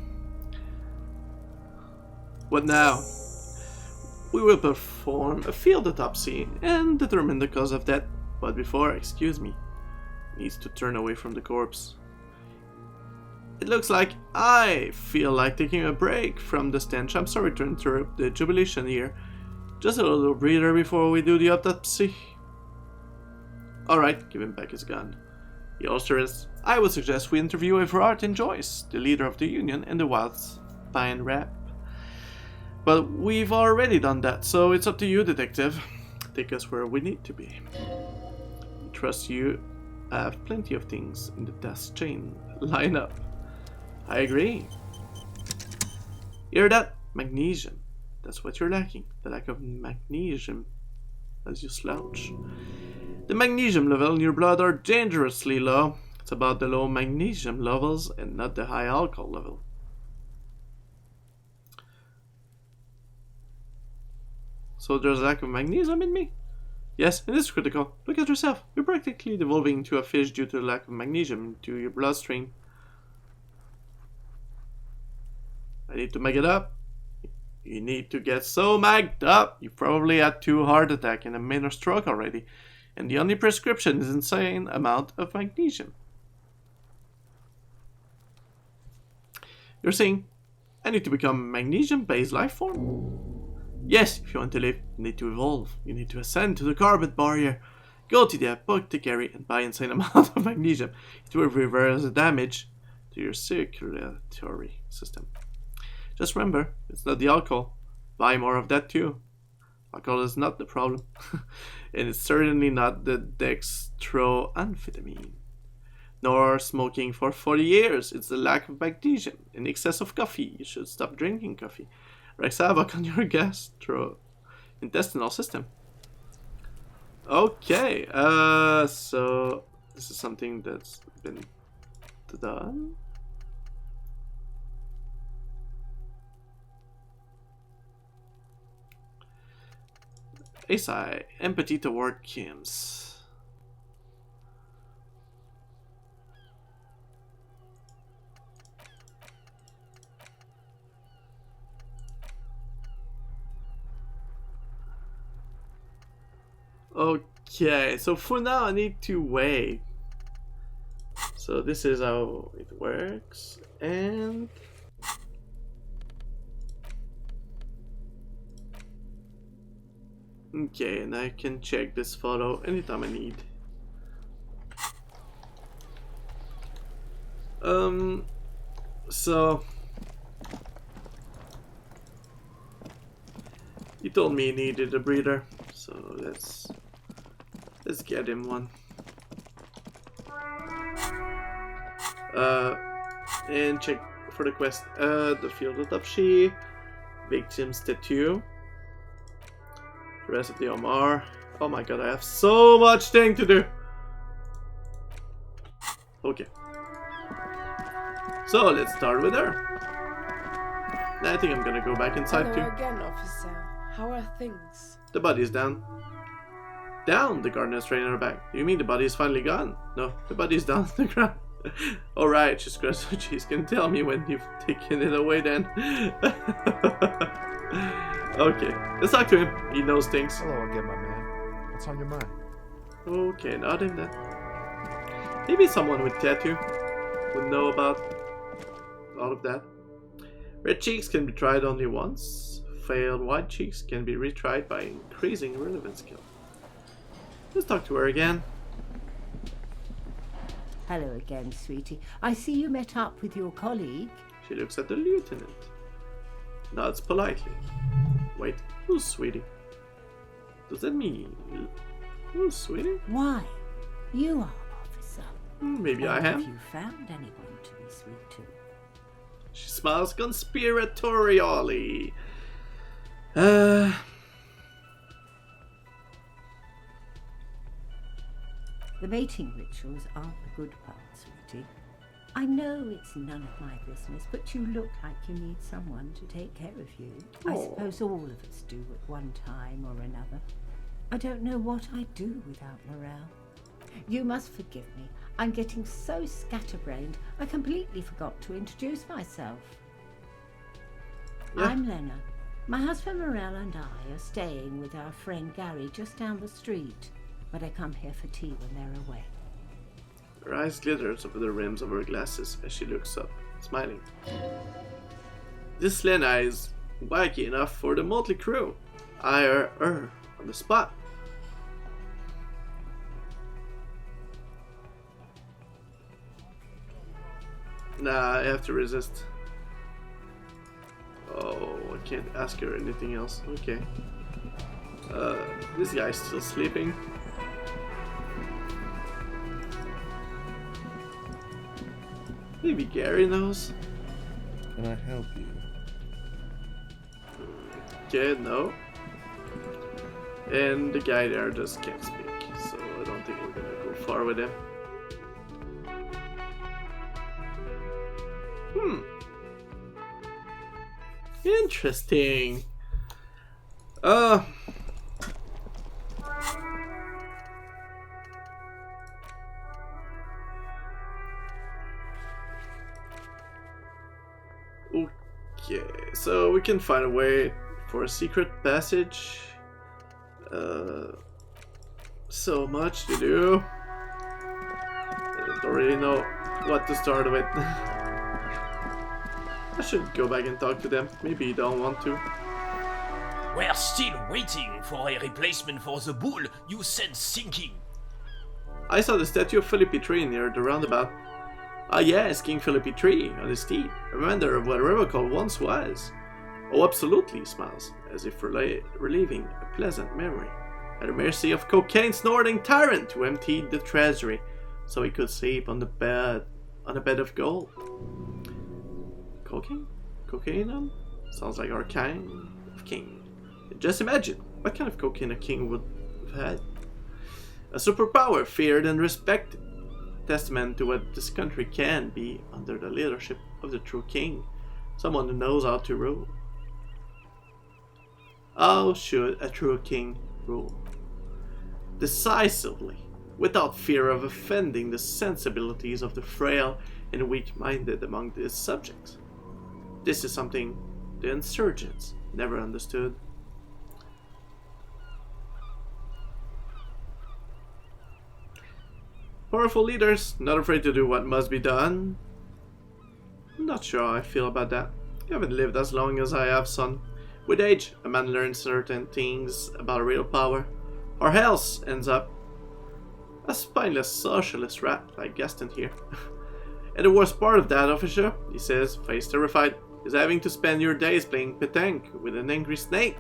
S1: What now? We will perform a field autopsy and determine the cause of death. But before, excuse me, needs to turn away from the corpse. It looks like I feel like taking a break from the stench. I'm sorry to interrupt the jubilation here. Just a little breather before we do the autopsy. Alright, give him back his gun. He holsters. I would suggest we interview Everard and Joyce, the leader of the Union and the Wildspine Rap. But we've already done that, so it's up to you, detective. Take us where we need to be. I trust you have plenty of things in the task chain line up. I agree. Hear that? Magnesium. That's what you're lacking. The lack of magnesium as you slouch. The magnesium level in your blood are dangerously low. It's about the low magnesium levels and not the high alcohol level. So there's a lack of magnesium in me? Yes, it is critical. Look at yourself. You're practically devolving into a fish due to the lack of magnesium into your bloodstream. I need to mag it up. You need to get so magged up. You probably had 2 heart attacks and a minor stroke already. And the only prescription is insane amount of magnesium. You're saying I need to become magnesium-based life form? Yes, if you want to live, you need to evolve. You need to ascend to the carbon barrier. Go to the apothecary and buy insane amount of magnesium. It will reverse the damage to your circulatory system. Just remember, it's not the alcohol. Buy more of that too. Alcohol is not the problem. And it's certainly not the dextroamphetamine. Nor smoking for 40 years. It's the lack of magnesium. In excess of coffee. You should stop drinking coffee. Wreaks havoc on your gastrointestinal system. Okay, so this is something that's been done. ASI, empathy toward Kims. Okay, so for now I need to wait. So this is how it works, and okay, and I can check this photo anytime I need. So he told me he needed a breather, so let's get him one. And check for the quest. The field of Tapshi, victim's tattoo, the rest of the Omar. Oh my god, I have so much thing to do. Okay. So let's start with her. I think I'm gonna go back inside
S2: Hello
S1: too.
S2: again, officer. How are things?
S1: The body is down. Down, the gardener's straining her back. Do you mean the body is finally gone? No, the body is down on the ground. Alright, she's gross. She's gonna tell me when you've taken it away then. Okay, let's talk to him. He knows things.
S3: Hello again, my man. What's on your mind?
S1: Okay, not him then. Maybe someone with tattoo would know about all of that. Red cheeks can be tried only once. Failed white cheeks can be retried by increasing relevance skill. Let's talk to her again.
S4: Hello again, sweetie. I see you met up with your colleague.
S1: She looks at the lieutenant. Nods politely. Wait, who's sweetie? Does that mean... Who's sweetie?
S4: Why? You are, officer.
S1: Maybe I
S4: Have
S1: am.
S4: you found anyone to be sweet to?
S1: She smiles conspiratorially.
S4: The mating rituals aren't the good part, sweetie. I know it's none of my business, but you look like you need someone to take care of you. I
S1: Aw.
S4: suppose all of us do at one time or another. I don't know what I'd do without morale. You must forgive me. I'm getting so scatterbrained, I completely forgot to introduce myself.
S1: Yeah.
S4: I'm Lena. My husband Morel and I are staying with our friend Gary just down the street, but I come here for tea when they're away.
S1: Her eyes glitters over the rims of her glasses as she looks up, smiling. This Lena is wacky enough for the motley crew. I hire her on the spot. Nah, I have to resist. Oh, I can't ask her anything else. Okay. This guy's still sleeping. Maybe Gary knows.
S3: Can I help you?
S1: Okay, no. And the guy there just can't speak, so I don't think we're gonna go far with him. Interesting. Okay, so we can find a way for a secret passage. So much to do. I don't really know what to start with. I should go back and talk to them. Maybe you don't want to.
S5: We're still waiting for a replacement for the bull you sent sinking.
S1: I saw the statue of Philip III near the roundabout. Ah yes, King Philip III on his steed. Remember what Revocol once was. Oh absolutely, he smiles, as if relieving a pleasant memory. At the mercy of cocaine-snorting tyrant who emptied the treasury, so he could sleep on a bed of gold. Cocaine? Cocaine? Sounds like our kind of king. Just imagine what kind of cocaine a king would have had. A superpower feared and respected. Testament to what this country can be under the leadership of the true king. Someone who knows how to rule. How should a true king rule? Decisively, without fear of offending the sensibilities of the frail and weak-minded among his subjects. This is something the insurgents never understood. Powerful leaders, not afraid to do what must be done. I'm not sure how I feel about that. You haven't lived as long as I have, son. With age, a man learns certain things about real power, or else ends up a spineless socialist rat like Gaston here. And the worst part of that, officer, he says, face terrified, is having to spend your days playing petanque with an angry snake.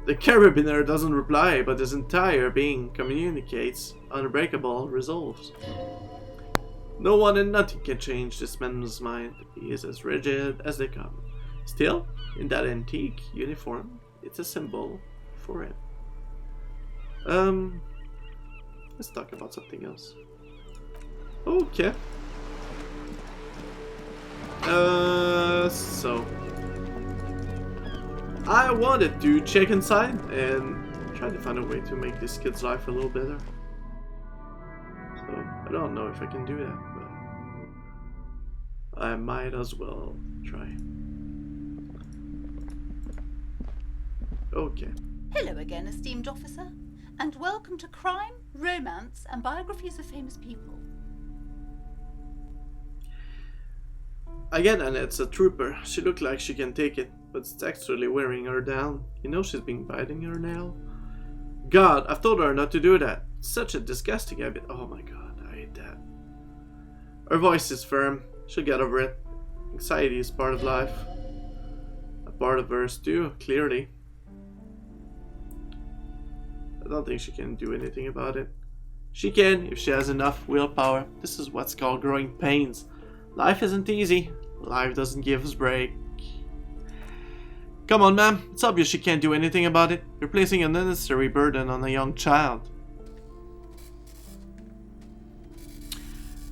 S1: The carabiner doesn't reply, but his entire being communicates unbreakable resolves. No one and nothing can change this man's mind. He is as rigid as they come. Still, in that antique uniform, it's a symbol for him. Let's talk about something else. Okay. So I wanted to check inside and try to find a way to make this kid's life a little better. So I don't know if I can do that, but I might as well try. Okay.
S6: Hello again, esteemed officer, and welcome to Crime, Romance, and Biographies of Famous People.
S1: Again, and it's a trooper. She looked like she can take it, but it's actually wearing her down. You know she's been biting her nail. God, I've told her not to do that. It's such a disgusting habit. Oh my god, I hate that. Her voice is firm. She'll get over it. Anxiety is part of life. A part of hers too, clearly. I don't think she can do anything about it. She can, if she has enough willpower. This is what's called growing pains. Life isn't easy. Life doesn't give us break. Come on, ma'am. It's obvious she can't do anything about it. You're placing an unnecessary burden on a young child.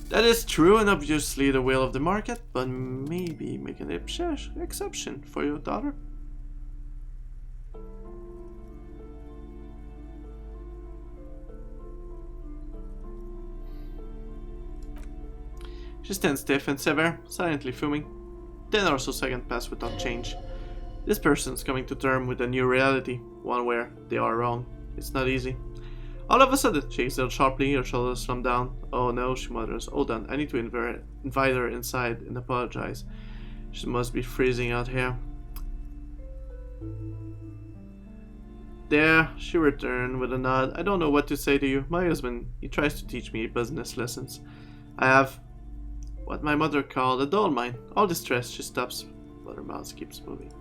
S1: That is true and obviously the will of the market, but maybe make an exception for your daughter. She stands stiff and severe, silently fuming. 10 or so seconds pass without change. This person's coming to terms with a new reality, one where they are wrong. It's not easy. All of a sudden, she exhales sharply, her shoulders slump down. Oh no, she mutters. Hold on, I need to invite her inside and apologize. She must be freezing out here. There, she returned with a nod. I don't know what to say to you. My husband, he tries to teach me business lessons. I have what my mother called a dull mind. All distressed, she stops, but her mouth keeps moving.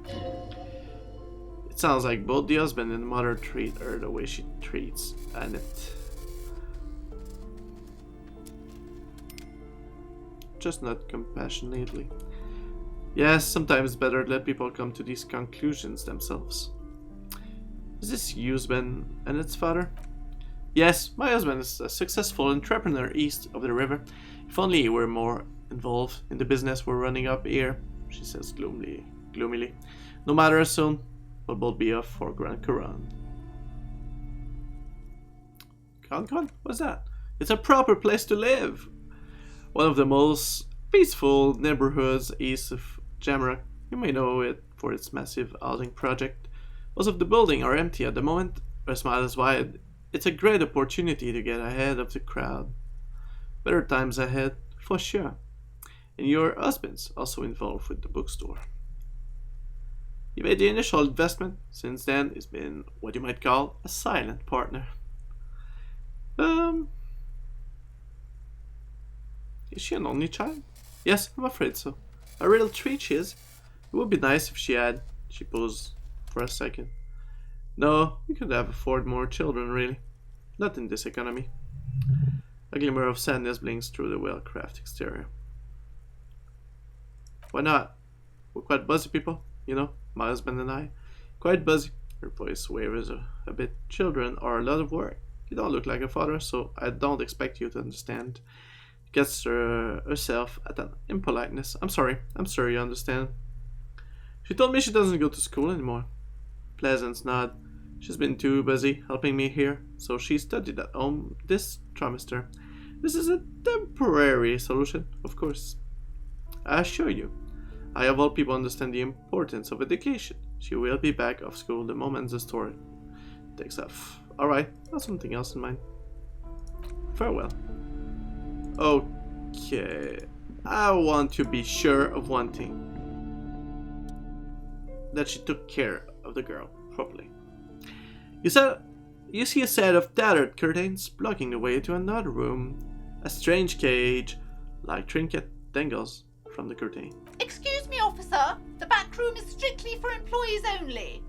S1: It sounds like both the husband and the mother treat her the way she treats Annette. Just not compassionately. Yes, sometimes it's better to let people come to these conclusions themselves. Is this husband Annette's father? Yes, my husband is a successful entrepreneur east of the river. If only he were more involved in the business we're running up here, she says gloomily. No matter soon, we'll both be off for Grand Couronne. Grand? What's that? It's a proper place to live. One of the most peaceful neighborhoods east of Jamrock. You may know it for its massive housing project. Most of the buildings are empty at the moment. Her smile is wide. It's a great opportunity to get ahead of the crowd. Better times ahead, for sure. And your husband's also involved with the bookstore. He made the initial investment. Since then, he's been what you might call a silent partner. Is she an only child? Yes, I'm afraid so. A real treat she is. It would be nice if she had. She paused for a second. No, we could have afford more children, really. Not in this economy. A glimmer of sadness blinks through the well-crafted exterior. Why not? We're quite busy people, you know, my husband and I. Quite busy. Her voice wavers a bit. Children are a lot of work. You don't look like a father, so I don't expect you to understand. Gets herself at an impoliteness. I'm sorry you understand. She told me she doesn't go to school anymore. Pleasance nod. She's been too busy helping me here, so she studied at home this trimester. This is a temporary solution, of course. I assure you, I of all people understand the importance of education. She will be back off school the moment the store takes off. Alright, I have something else in mind. Farewell. Okay, I want to be sure of one thing. That she took care of the girl properly. You see a set of tattered curtains blocking the way to another room. A strange cage, like trinket, dangles from the curtain.
S6: Excuse me, officer. The back room is strictly for employees only.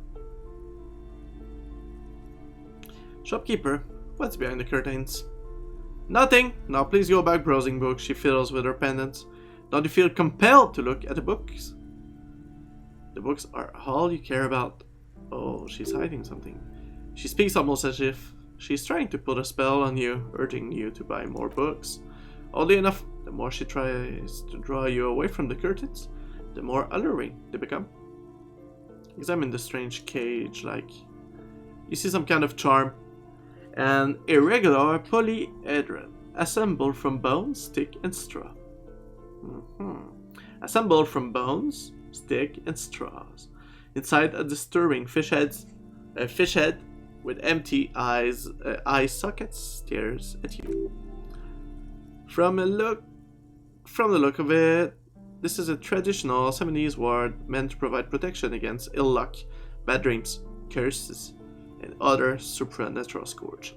S1: Shopkeeper, what's behind the curtains? Nothing. Now please go back browsing books. She fiddles with her pendants. Don't you feel compelled to look at the books? The books are all you care about. Oh, she's hiding something. She speaks almost as if she's trying to put a spell on you, urging you to buy more books. Oddly enough, the more she tries to draw you away from the curtains, the more alluring they become. Examine the strange cage, like you see some kind of charm. An irregular polyhedron, assembled from bones, stick, and straw. Assembled from bones, stick, and straws. Inside a disturbing fish head with empty eyes, eye sockets stares at you. From the look of it, this is a traditional 70s ward meant to provide protection against ill luck, bad dreams, curses, and other supernatural scourge.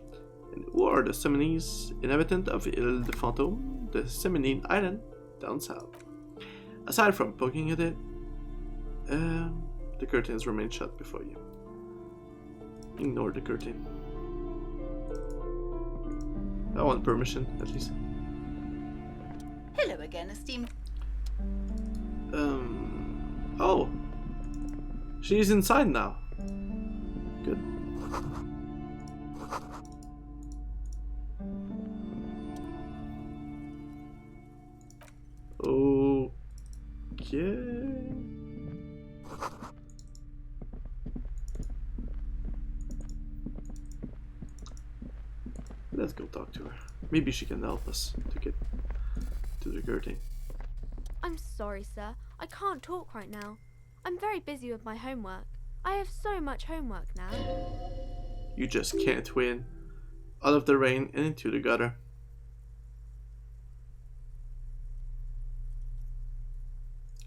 S1: And who are the Seminese inhabitant of Ile de Fantôme, the Seminine Island down south? Aside from poking at it, the curtains remain shut before you. Ignore the curtain. I want permission, at least.
S6: Hello again, esteemed.
S1: Oh. She's inside now. Good. Okay. Let's go talk to her. Maybe she can help us to get to the curtain.
S7: I'm sorry, sir. I can't talk right now. I'm very busy with my homework. I have so much homework now.
S1: You just can't win. Out of the rain and into the gutter.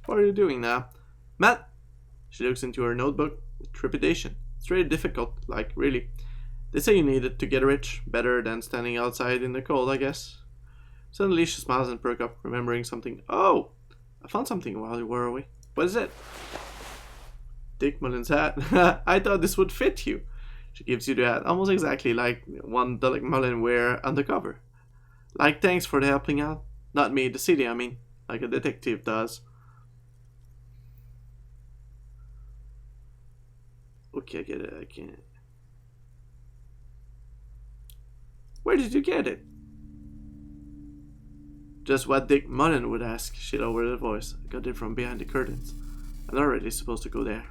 S1: What are you doing now? Matt! She looks into her notebook with trepidation. It's really difficult, like, really. They say you need it to get rich. Better than standing outside in the cold, I guess. Suddenly she smiles and perks up, remembering something. Oh! I found something while you were away. What is it? Dick Mullen's hat. I thought this would fit you. She gives you the hat, almost exactly like one Dick Mullen wear undercover. Like, thanks for the helping out. Not me, the city, I mean. Like a detective does. Okay, I get it. I can't. Where did you get it? Just what Dick Mullen would ask. She lowered her voice. I got it from behind the curtains. I'm already supposed to go there.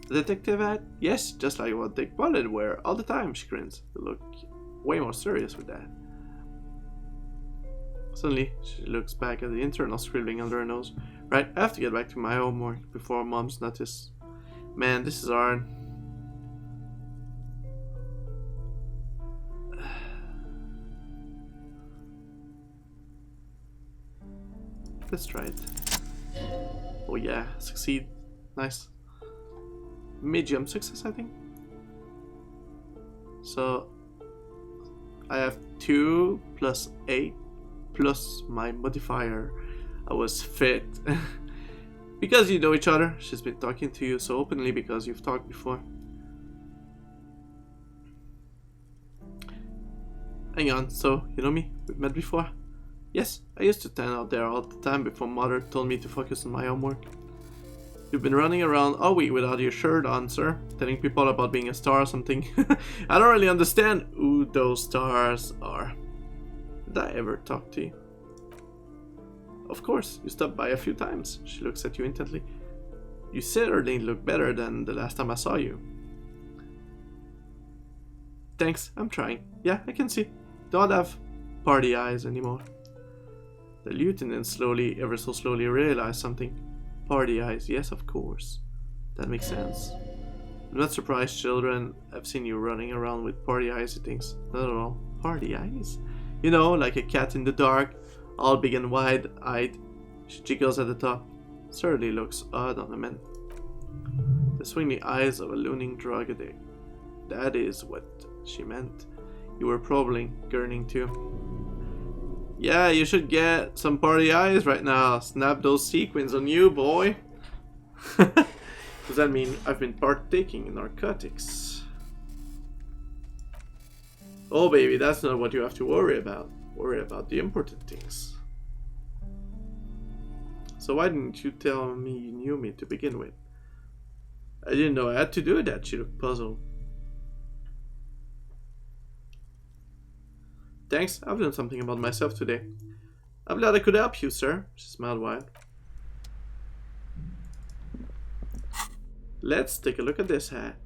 S1: The detective hat? Yes, just like what Dick Mullen wear all the time, she grins. You look way more serious with that. Suddenly, she looks back at the internal scribbling under her nose. Right, I have to get back to my homework before Mom's notice. Man, this is hard. Let's try it. Oh yeah, succeed. Nice. Medium success, I think. So I have 2 plus 8 plus my modifier. I was fit. Because you know each other. She's been talking to you so openly because you've talked before. Hang on, so you know me? We've met before? Yes, I used to stand out there all the time before Mother told me to focus on my homework. You've been running around all week without your shirt on, sir. Telling people about being a star or something. I don't really understand who those stars are. Did I ever talk to you? Of course, you stopped by a few times. She looks at you intently. You certainly look better than the last time I saw you. Thanks, I'm trying. Yeah, I can see. Don't have party eyes anymore. The lieutenant slowly, ever so slowly realized something. Party eyes, yes, of course. That makes sense. I'm not surprised children have seen you running around with party eyes, he thinks. Not at all. Party eyes? You know, like a cat in the dark, all big and wide-eyed. She jiggles at the top. Certainly looks odd on a man. The swinging eyes of a looming drug addict. That is what she meant. You were probably gurning too. Yeah, you should get some party eyes right now. Snap those sequins on you, boy. Does that mean I've been partaking in narcotics? Oh baby, that's not what you have to worry about. Worry about the important things. So why didn't you tell me you knew me to begin with? I didn't know I had to do that, she looked puzzled. Thanks, I've learned something about myself today. I'm glad I could help you, sir. She smiled wide. Let's take a look at this hat.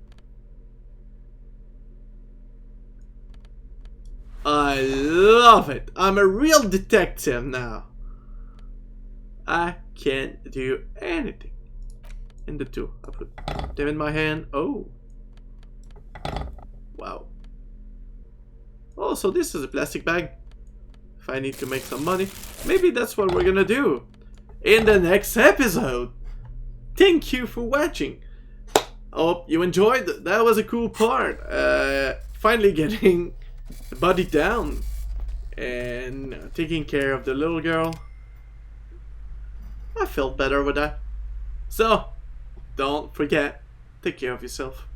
S1: I love it! I'm a real detective now. I can't do anything. In the two. I put them in my hand. Oh. Wow. Oh, so this is a plastic bag. If I need to make some money, maybe that's what we're gonna do in the next episode. Thank you for watching. Hope you enjoyed. That was a cool part. Finally getting the body down and taking care of the little girl. I felt better with that. So, don't forget, take care of yourself.